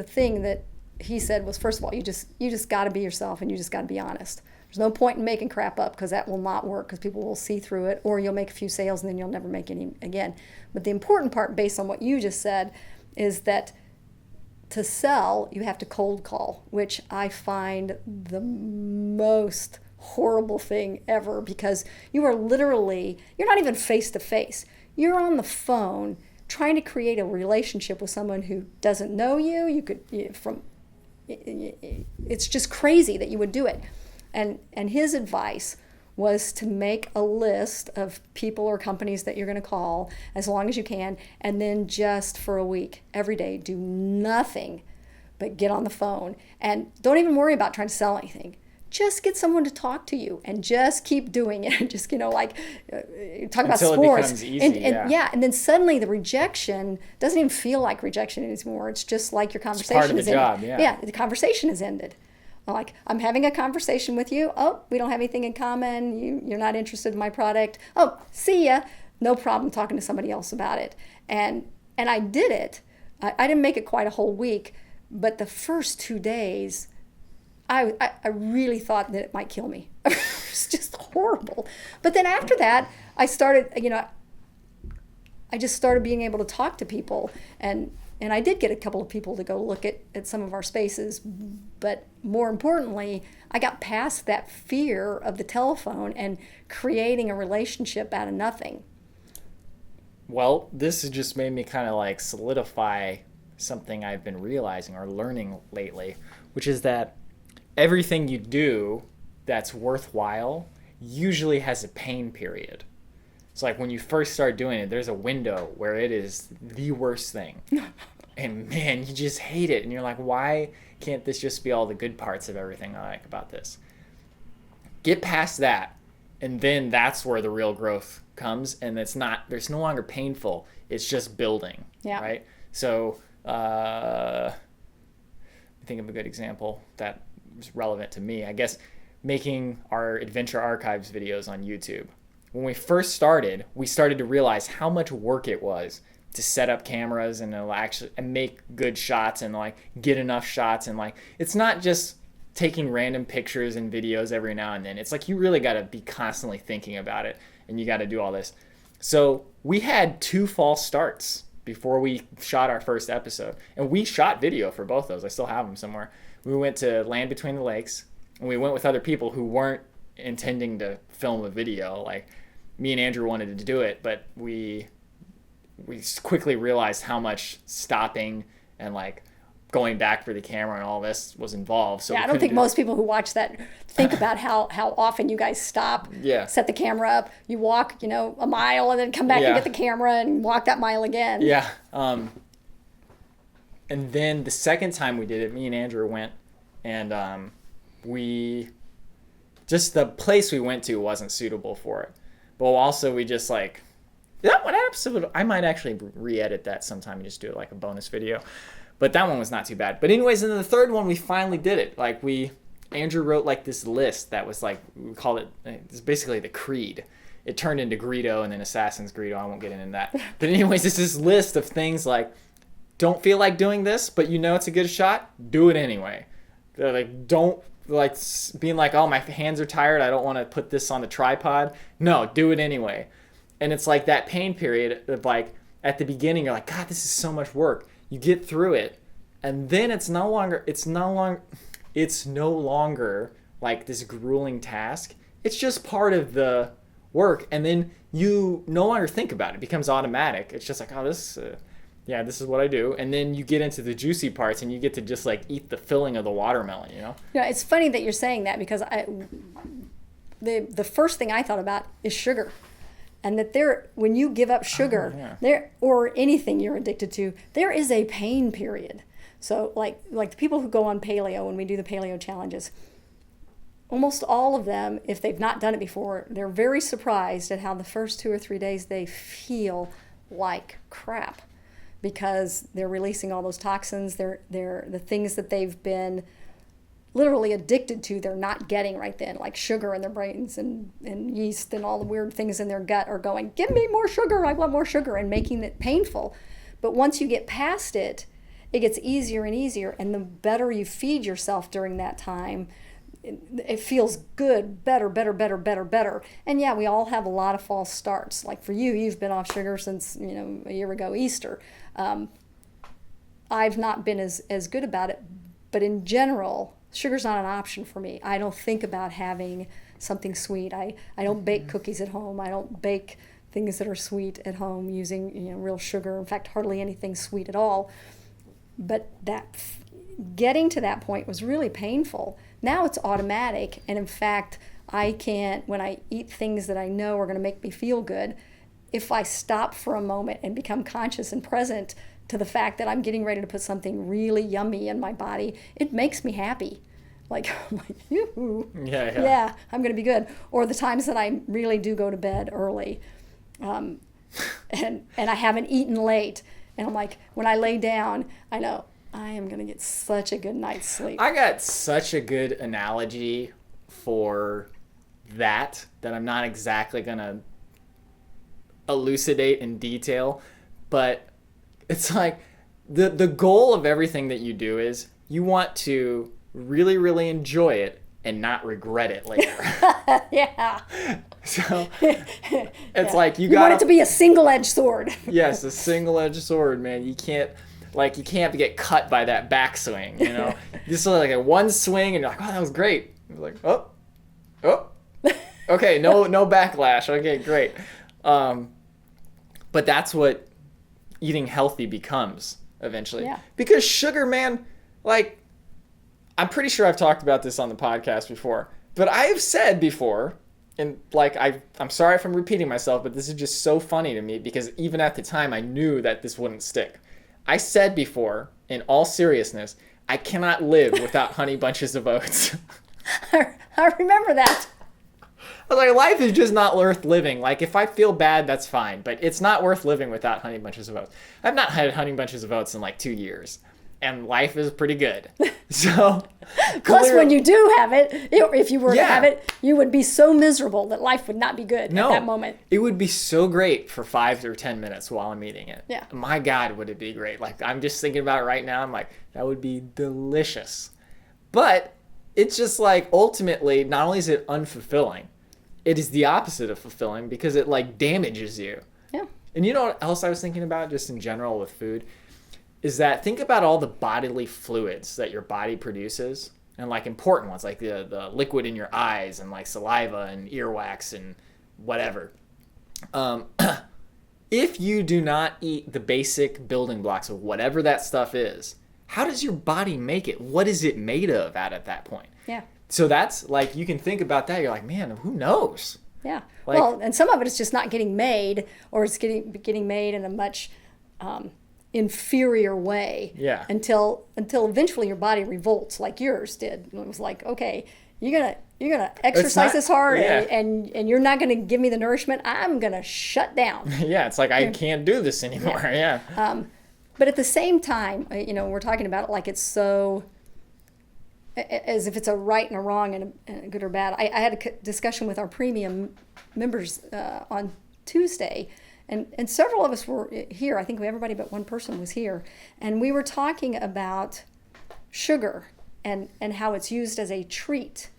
thing that he said was, first of all, you just got to be yourself, and you just got to be honest. There's no point in making crap up, because that will not work, because people will see through it, or you'll make a few sales and then you'll never make any again. But the important part, based on what you just said, is that to sell, you have to cold call, which I find the most horrible thing ever, because you're not even face to face. You're on the phone trying to create a relationship with someone who doesn't know you. It's just crazy that you would do it. And his advice was to make a list of people or companies that you're going to call as long as you can, and then just for a week, every day, do nothing but get on the phone. And don't even worry about trying to sell anything. Just get someone to talk to you, and just keep doing it. Just, talk about sports. Until it becomes easy, and then suddenly the rejection doesn't even feel like rejection anymore. It's just like your conversation is ended. It's part of the job, yeah. Yeah, the conversation has ended. Like, I'm having a conversation with you. Oh, we don't have anything in common. You're not interested in my product. Oh, see ya. No problem talking to somebody else about it. And I did it. I didn't make it quite a whole week, but the first 2 days, I really thought that it might kill me. It was just horrible. But then after that, I started, I just started being able to talk to people, and I did get a couple of people to go look at some of our spaces, but more importantly, I got past that fear of the telephone and creating a relationship out of nothing. Well, this has just made me kind of like solidify something I've been realizing or learning lately, which is that everything you do that's worthwhile usually has a pain period. It's like when you first start doing it, there's a window where it is the worst thing. And man, you just hate it. And you're like, why can't this just be all the good parts of everything I like about this? Get past that. And then that's where the real growth comes. And there's no longer painful. It's just building. Yeah. Right? So, think of a good example that is relevant to me. I guess making our Adventure Archives videos on YouTube. When we first started, we started to realize how much work it was to set up cameras and actually make good shots and like get enough shots, and like it's not just taking random pictures and videos every now and then. It's like you really got to be constantly thinking about it, and you got to do all this. So we had 2 false starts before we shot our first episode, and we shot video for both those. I still have them somewhere. We went to Land Between the Lakes, and we went with other people who weren't intending to film a video. Like me and Andrew wanted to do it, but we quickly realized how much stopping and like going back for the camera and all this was involved. So yeah, I don't think most people who watch that think about how often you guys stop, set the camera up, you walk, a mile, and then come back and get the camera and walk that mile again. Yeah. And then the second time we did it, me and Andrew went, and just the place we went to wasn't suitable for it. But also we just like, that one episode, I might actually re-edit that sometime and just do it like a bonus video. But that one was not too bad. But anyways, in the third one, we finally did it. Like Andrew wrote like this list that was like, we called it, it's basically the creed. It turned into Greedo and then Assassin's Greedo. I won't get into that. But anyways, it's this list of things like, don't feel like doing this, but it's a good shot, do it anyway. They're like, don't like being like, oh, my hands are tired, I don't want to put this on the tripod. No, do it anyway. And it's like that pain period of like, at the beginning, you're like, God, this is so much work. You get through it, and then it's no longer like this grueling task. It's just part of the work, and then you no longer think about it. It becomes automatic. It's just like, oh, this is what I do. And then you get into the juicy parts, and you get to just like eat the filling of the watermelon, Yeah, it's funny that you're saying that, because the first thing I thought about is sugar. And that when you give up sugar, or anything you're addicted to, there is a pain period. So like the people who go on paleo, when we do the paleo challenges, almost all of them, if they've not done it before, they're very surprised at how the first 2 or 3 days they feel like crap, because they're releasing all those toxins. They're the things that they've been literally addicted to, they're not getting right then, like sugar in their brains and yeast and all the weird things in their gut are going, give me more sugar, I want more sugar, and making it painful. But once you get past it, it gets easier and easier, and the better you feed yourself during that time, it feels good, better. And yeah, we all have a lot of false starts. Like for you, you've been off sugar since a year ago Easter. I've not been as good about it, but in general, sugar's not an option for me. I don't think about having something sweet. I don't bake cookies at home. I don't bake things that are sweet at home using real sugar. In fact, hardly anything sweet at all. But getting to that point was really painful. Now it's automatic, and in fact, I can't, when I eat things that I know are going to make me feel good, if I stop for a moment and become conscious and present to the fact that I'm getting ready to put something really yummy in my body, it makes me happy. Like, yoo-hoo. Yeah, I'm going to be good. Or the times that I really do go to bed early, and I haven't eaten late, and I'm like, when I lay down, I know, I am going to get such a good night's sleep. I got such a good analogy for that I'm not exactly going to elucidate in detail, but it's like the goal of everything that you do is you want to really, really enjoy it and not regret it later. Yeah. So it's like you want it to be a single-edged sword. Yes, a single-edged sword, man. You can't get cut by that backswing, you know. This is like a one swing and you're like, oh, that was great. You're like, oh, okay, no backlash. Okay, great. But that's what eating healthy becomes eventually. Yeah. Because sugar, man, like, I'm pretty sure I've talked about this on the podcast before, but I have said before, and like I'm sorry if I'm repeating myself, but this is just so funny to me because even at the time I knew that this wouldn't stick. I said before, in all seriousness, I cannot live without Honey Bunches of Oats. I remember that. I was like, life is just not worth living. Like, if I feel bad, that's fine, but it's not worth living without Honey Bunches of Oats. I've not had Honey Bunches of Oats in like 2 years, and life is pretty good. So, plus, when you do have it, if you were to Yeah. have it, you would be so miserable that life would not be good at that moment. It would be so great for 5 or 10 minutes while I'm eating it. Yeah. My God, would it be great. Like, I'm just thinking about it right now. I'm like, that would be delicious. But it's just like, ultimately, not only is it unfulfilling, it is the opposite of fulfilling because it like damages you. Yeah. And you know what else I was thinking about just in general with food? Is that think about all the bodily fluids that your body produces and like important ones like the liquid in your eyes and like saliva and earwax and whatever. If you do not eat the basic building blocks of whatever that stuff is, how does your body make it? What is it made of at that point? Yeah. So that's like, you can think about that. You're like, man, who knows? Yeah. Like- well, and some of it is just not getting made, or it's getting made in a much inferior way. Yeah. Until eventually your body revolts, like yours did. It was like, okay, you're gonna exercise this hard, yeah. and you're not gonna give me the nourishment. I'm gonna shut down. Yeah, it's like, I can't do this anymore. Yeah. But at the same time, we're talking about it like it's so, as if it's a right and a wrong and a good or bad. I had a discussion with our premium members on Tuesday, and several of us were here. I think everybody but one person was here. And we were talking about sugar and how it's used as a treat.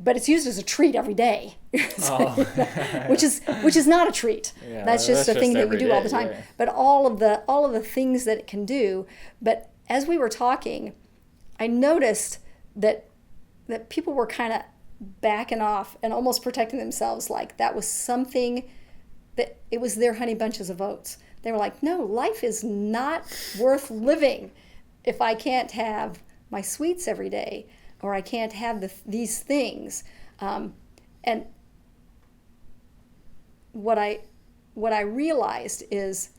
But it's used as a treat every day, which is not a treat. Yeah, that's just a thing that you every do all day, the time. yeah. But all of the things that it can do. But as we were talking, I noticed that people were kind of backing off and almost protecting themselves, like that was something that it was their Honey Bunches of Oats. They were like, no, life is not worth living if I can't have my sweets every day, or I can't have these things. And what I realized is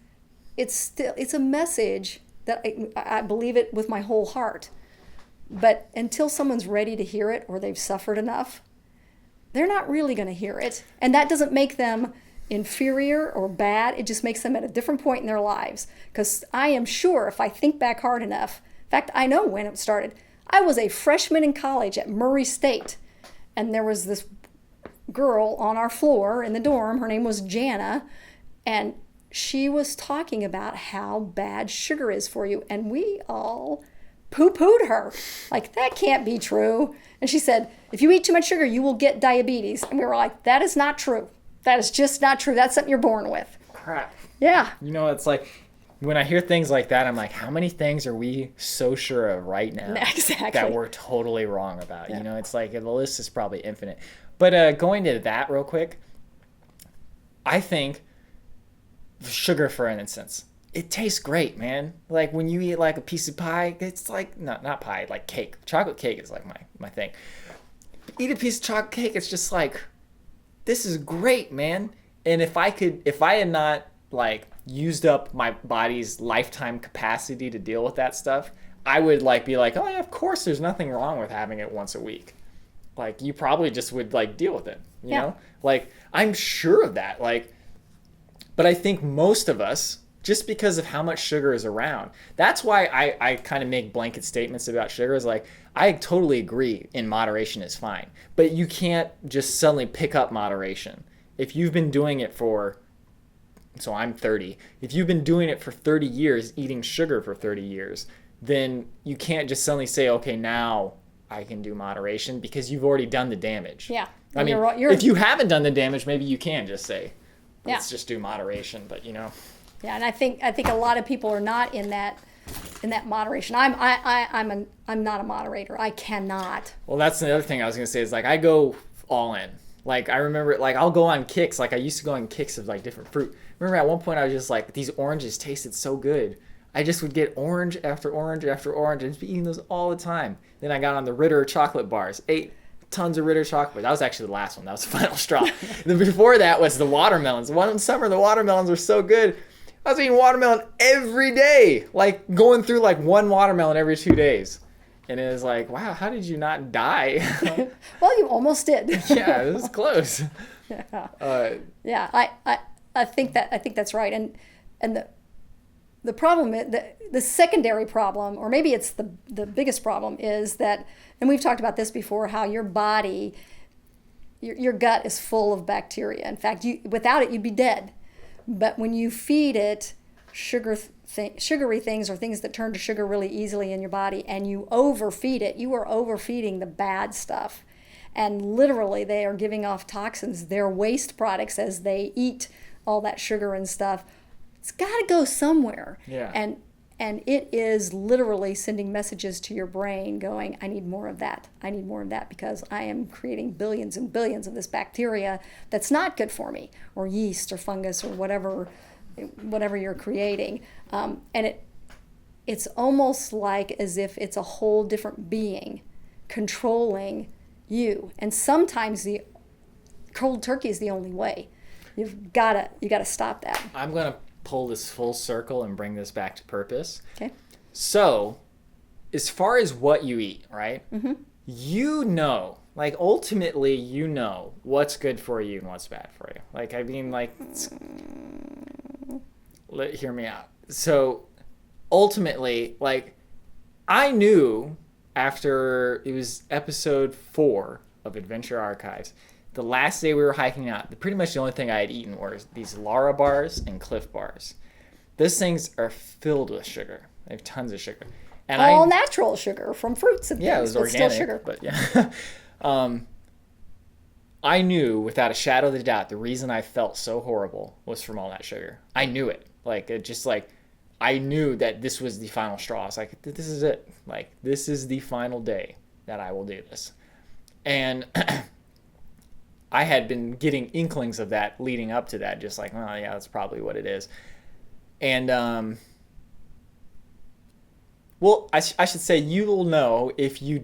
it's a message that I believe it with my whole heart. But until someone's ready to hear it or they've suffered enough, they're not really going to hear it. And that doesn't make them inferior or bad. It just makes them at a different point in their lives. Because I am sure if I think back hard enough, in fact, I know when it started. I was a freshman in college at Murray State, and there was this girl on our floor in the dorm. Her name was Jana, and she was talking about how bad sugar is for you, and we all poo-pooed her. Like, that can't be true. And she said, if you eat too much sugar, you will get diabetes. And we were like, that is not true. That is just not true. That's something you're born with. Crap. Yeah. You know, it's like, when I hear things like that, I'm like, how many things are we so sure of right now Exactly. that we're totally wrong about? Yeah. You know, it's like the list is probably infinite. But going to that real quick, I think sugar, for instance, it tastes great, man. Like when you eat like a piece of pie, it's like, not pie, like cake. Chocolate cake is like my thing. Eat a piece of chocolate cake, it's just like, this is great, man. And if I had not like used up my body's lifetime capacity to deal with that stuff, I would like be like, oh yeah, of course there's nothing wrong with having it once a week. Like you probably just would like deal with it, you know? Like I'm sure of that. Like, but I think most of us just because of how much sugar is around. That's why I kind of make blanket statements about sugar. Is like, I totally agree in moderation is fine, but you can't just suddenly pick up moderation. If you've been doing it so I'm 30, if you've been doing it for 30 years, eating sugar for 30 years, then you can't just suddenly say, okay, now I can do moderation, because you've already done the damage. Yeah. I mean, if you haven't done the damage, maybe you can just say, let's just do moderation, but Yeah, and I think a lot of people are not in that moderation. I'm not a moderator. I cannot. Well, that's the other thing I was gonna say is like, I go all in. Like, I remember, like, I'll go on kicks. Like, I used to go on kicks of like different fruit. Remember at one point I was just like, these oranges tasted so good. I just would get orange after orange after orange and just be eating those all the time. Then I got on the Ritter chocolate bars, ate tons of Ritter chocolate. That was actually the last one. That was the final straw. Then before that was the watermelons. One summer, the watermelons were so good. I was eating watermelon every day, like going through like one watermelon every 2 days. And it was like, wow, how did you not die? Well, you almost did. Yeah, it was close. Yeah. I think that's right. And the problem, the secondary problem, or maybe it's the biggest problem, is that, and we've talked about this before, how your body, your gut is full of bacteria. In fact, without it, you'd be dead. But when you feed it sugary things, or things that turn to sugar really easily in your body, and you overfeed it, you are overfeeding the bad stuff. And literally, they are giving off toxins, their waste products, as they eat all that sugar and stuff. It's got to go somewhere. Yeah. And it is literally sending messages to your brain going, I need more of that. I need more of that, because I am creating billions and billions of this bacteria that's not good for me, or yeast or fungus or whatever you're creating. And it's almost like as if it's a whole different being controlling you. And sometimes the cold turkey is the only way. You gotta stop that. I'm gonna pull this full circle and bring this back to purpose. Okay. So, as far as what you eat, right? Mm-hmm. You know, like, ultimately, you know what's good for you and what's bad for you. Like, I mean, like, hear me out. So, ultimately, like, I knew after it was episode 4 of Adventure Archives, the last day we were hiking out, pretty much the only thing I had eaten were these Lara bars and Cliff bars. Those things are filled with sugar. They have tons of sugar. And all natural sugar from fruits and things. Yeah, it was organic, still sugar. But yeah. I knew without a shadow of a doubt the reason I felt so horrible was from all that sugar. I knew it. Like, it just like, I knew that this was the final straw. I was like, this is it. Like, this is the final day that I will do this. And I had been getting inklings of that leading up to that, just like, oh yeah, that's probably what it is. And well, I should say, you will know if you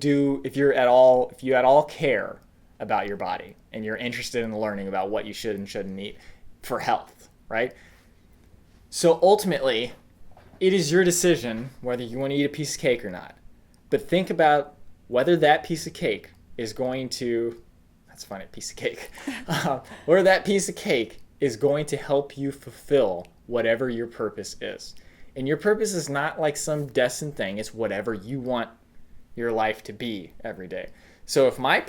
at all care about your body and you're interested in learning about what you should and shouldn't eat for health, right? So ultimately, it is your decision whether you want to eat a piece of cake or not. But think about whether that piece of cake is going to, that's funny, piece of cake, whether that piece of cake is going to help you fulfill whatever your purpose is. And your purpose is not like some destined thing. It's whatever you want your life to be every day. So if one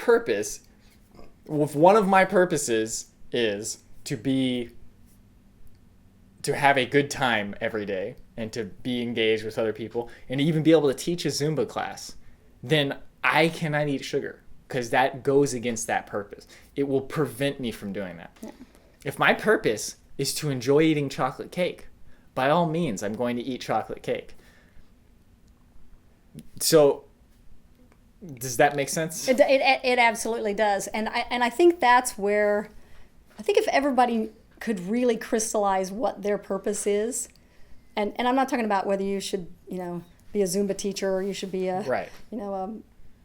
of my purposes is to have a good time every day and to be engaged with other people and even be able to teach a Zumba class, then I cannot eat sugar, because that goes against that purpose. It will prevent me from doing that. Yeah. If my purpose is to enjoy eating chocolate cake, by all means, I'm going to eat chocolate cake. So, does that make sense? It absolutely does. And I think that's where, I think if everybody could really crystallize what their purpose is, and I'm not talking about whether you should, be a Zumba teacher, or you should be a, right. A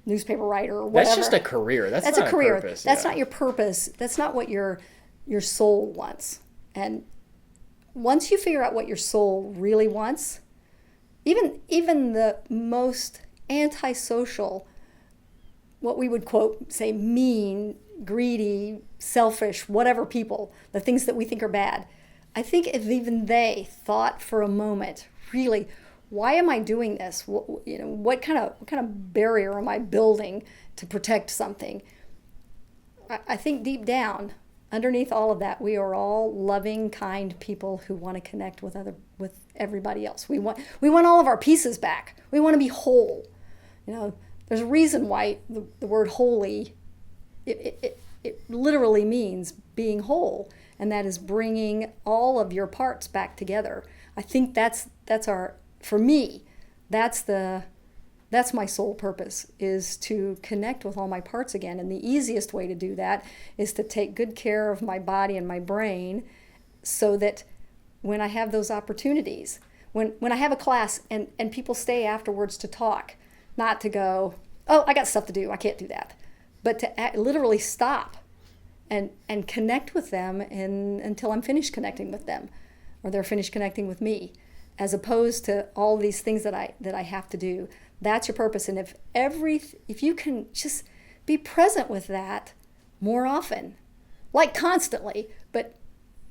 newspaper writer or whatever. That's just a career. That's not a career. Purpose. That's not your purpose. That's not what your soul wants. And once you figure out what your soul really wants, even the most antisocial, what we would quote, say, mean, greedy, selfish, whatever people, the things that we think are bad, I think if even they thought for a moment, really, why am I doing this? What kind of barrier am I building to protect something? I think deep down, underneath all of that, we are all loving, kind people who want to connect with everybody else. We want all of our pieces back. We want to be whole. There's a reason why the word holy, it literally means being whole, and that is bringing all of your parts back together. I think for me, that's my sole purpose, is to connect with all my parts again. And the easiest way to do that is to take good care of my body and my brain, so that when I have those opportunities, when I have a class and people stay afterwards to talk, not to go, oh, I got stuff to do, I can't do that, but to literally stop and connect with them until I'm finished connecting with them, or they're finished connecting with me, as opposed to all these things that I have to do. That's your purpose. And if you can just be present with that more often, like constantly, but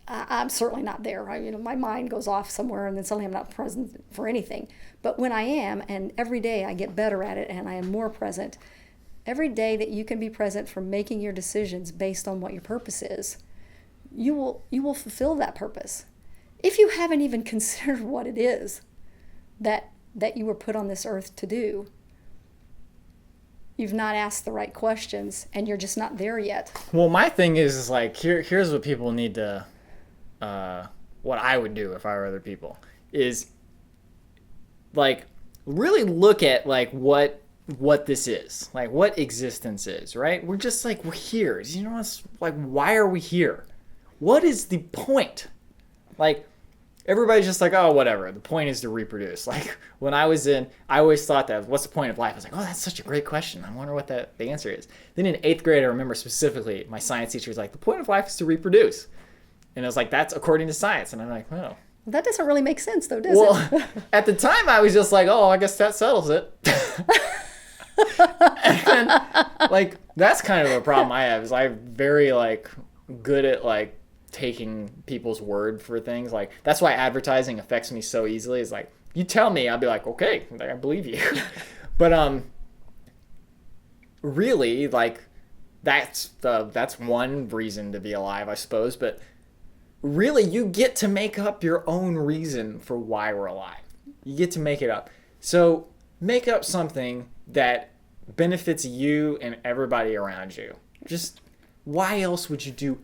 I'm certainly not there. My mind goes off somewhere, and then suddenly I'm not present for anything. But when I am, and every day I get better at it and I am more present, every day that you can be present for making your decisions based on what your purpose is, you will fulfill that purpose. If you haven't even considered what it is that you were put on this earth to do, you've not asked the right questions, and you're just not there yet. Well, my thing is like, here's what people need to, what I would do if I were other people, is like really look at like what this is, like what existence is, right? We're just like, we're here. It's like, why are we here? What is the point? Like, everybody's just like, oh, whatever. The point is to reproduce. Like, when I always thought that, what's the point of life? I was like, oh, that's such a great question. I wonder what the answer is. Then in 8th grade, I remember specifically, my science teacher was like, the point of life is to reproduce. And I was like, that's according to science. And I'm like, oh. Well, that doesn't really make sense, though, does it? Well, at the time, I was just like, oh, I guess that settles it. And, like, that's kind of a problem I have, is I'm very, like, good at, like, taking people's word for things. Like, that's why advertising affects me so easily. Is like, you tell me, I'll be like, okay, I believe you. But really, like, that's one reason to be alive, I suppose. But really, you get to make up your own reason for why we're alive. You get to make it up. So make up something that benefits you and everybody around you. Just, why else would you do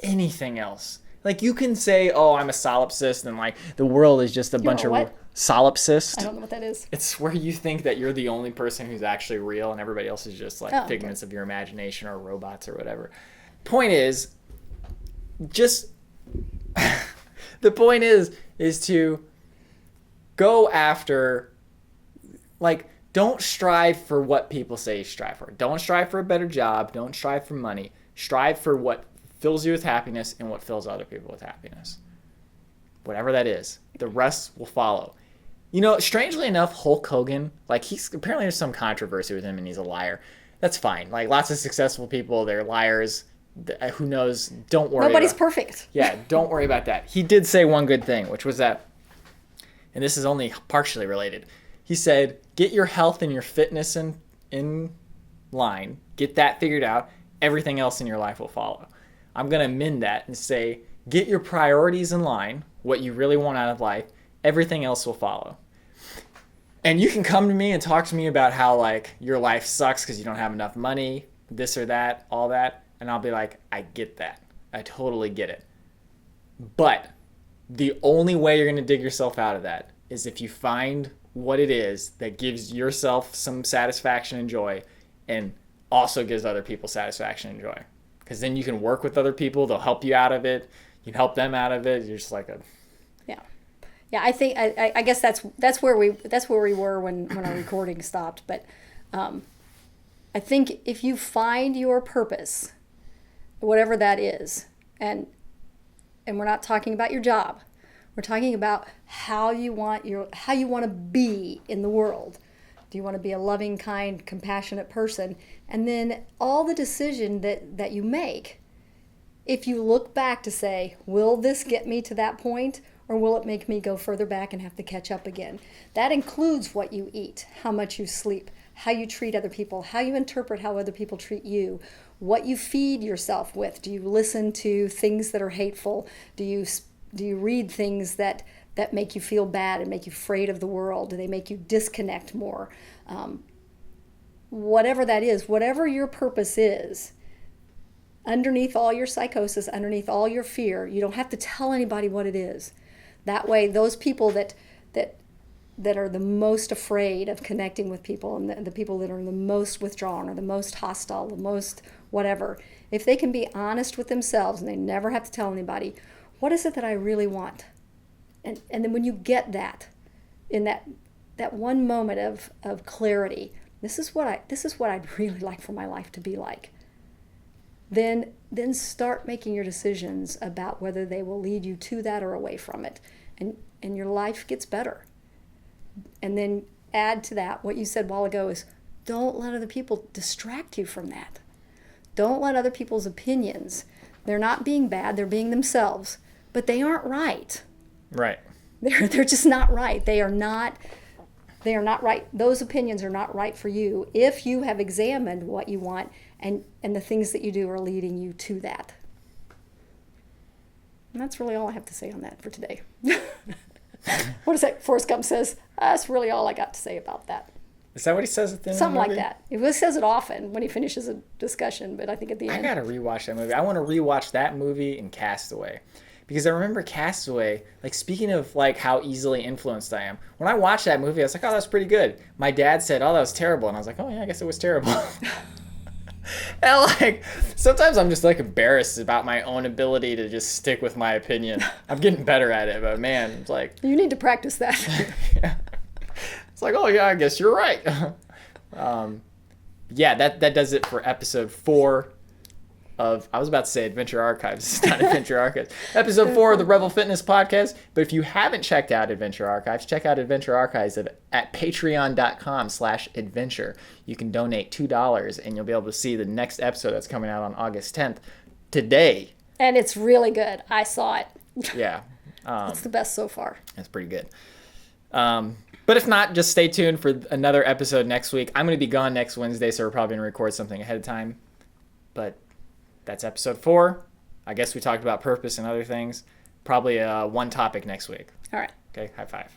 anything else? Like, you can say, oh, I'm a solipsist, and like the world is just a bunch of solipsist. I don't know what that is. It's where you think that you're the only person who's actually real, and everybody else is just like figments of your imagination or robots or whatever. Point is, just the point is to go after, like, don't strive for what people say you strive for. Don't strive for a better job. Don't strive for money. Strive for what fills you with happiness and what fills other people with happiness. Whatever that is, the rest will follow. Strangely enough, Hulk Hogan, like, apparently there's some controversy with him and he's a liar. That's fine. Like, lots of successful people, they're liars. Who knows? Don't worry. Nobody's perfect. Yeah, don't worry about that. He did say one good thing, which was that, and this is only partially related. He said, get your health and your fitness in line. Get that figured out. Everything else in your life will follow. I'm going to amend that and say, get your priorities in line, what you really want out of life. Everything else will follow. And you can come to me and talk to me about how, like, your life sucks because you don't have enough money, this or that, all that. And I'll be like, I get that. I totally get it. But the only way you're going to dig yourself out of that is if you find what it is that gives yourself some satisfaction and joy, and also gives other people satisfaction and joy. Because then you can work with other people. They'll help you out of it. You can help them out of it. You're just like a... Yeah, I think I guess that's where we were when our recording stopped. But I think if you find your purpose, whatever that is, and we're not talking about your job, we're talking about how you want to be in the world. Do you want to be a loving, kind, compassionate person? And then all the decision that you make, if you look back to say, will this get me to that point, or will it make me go further back and have to catch up again? That includes what you eat, how much you sleep, how you treat other people, how you interpret how other people treat you, what you feed yourself with. Do you listen to things that are hateful? Do you read things that make you feel bad and make you afraid of the world? Do they make you disconnect more? Whatever that is, whatever your purpose is, underneath all your psychosis, underneath all your fear, you don't have to tell anybody what it is. That way, those people that are the most afraid of connecting with people, and the people that are the most withdrawn or the most hostile, the most whatever, if they can be honest with themselves and they never have to tell anybody, what is it that I really want? And then when you get that, in that one moment of clarity, this is what I'd really like for my life to be like. Then start making your decisions about whether they will lead you to that or away from it. And your life gets better. And then add to that what you said a while ago is, don't let other people distract you from that. Don't let other people's opinions, they're not being bad, they're being themselves, but they aren't right. Right. They're just not right. They are not right. Those opinions are not right for you if you have examined what you want and the things that you do are leading you to that. And that's really all I have to say on that for today. What is that? Forrest Gump says, that's really all I got to say about that. Is that what he says at the end Something of the like movie? that. He says it often when he finishes a discussion, but I think at the end. I gotta rewatch that movie. I want to rewatch that movie and Castaway. Because I remember Castaway, like, speaking of like how easily influenced I am, when I watched that movie, I was like, oh, that's pretty good. My dad said, oh, that was terrible. And I was like, oh yeah, I guess it was terrible. And like, sometimes I'm just like embarrassed about my own ability to just stick with my opinion. I'm getting better at it, but man, it's like, You need to practice that. yeah. It's like, oh yeah, I guess you're right. Yeah, that does it for episode 4 of, I was about to say Adventure Archives. It's not Adventure Archives. Episode 4 of the Revel Fitness Podcast. But if you haven't checked out Adventure Archives, check out Adventure Archives at patreon.com/adventure. You can donate $2 and you'll be able to see the next episode that's coming out on August 10th. Today. And it's really good. I saw it. Yeah. It's the best so far. That's pretty good. But if not, just stay tuned for another episode next week. I'm going to be gone next Wednesday, so we're probably going to record something ahead of time. But that's episode 4. I guess we talked about purpose and other things. Probably one topic next week. All right. Okay, high five.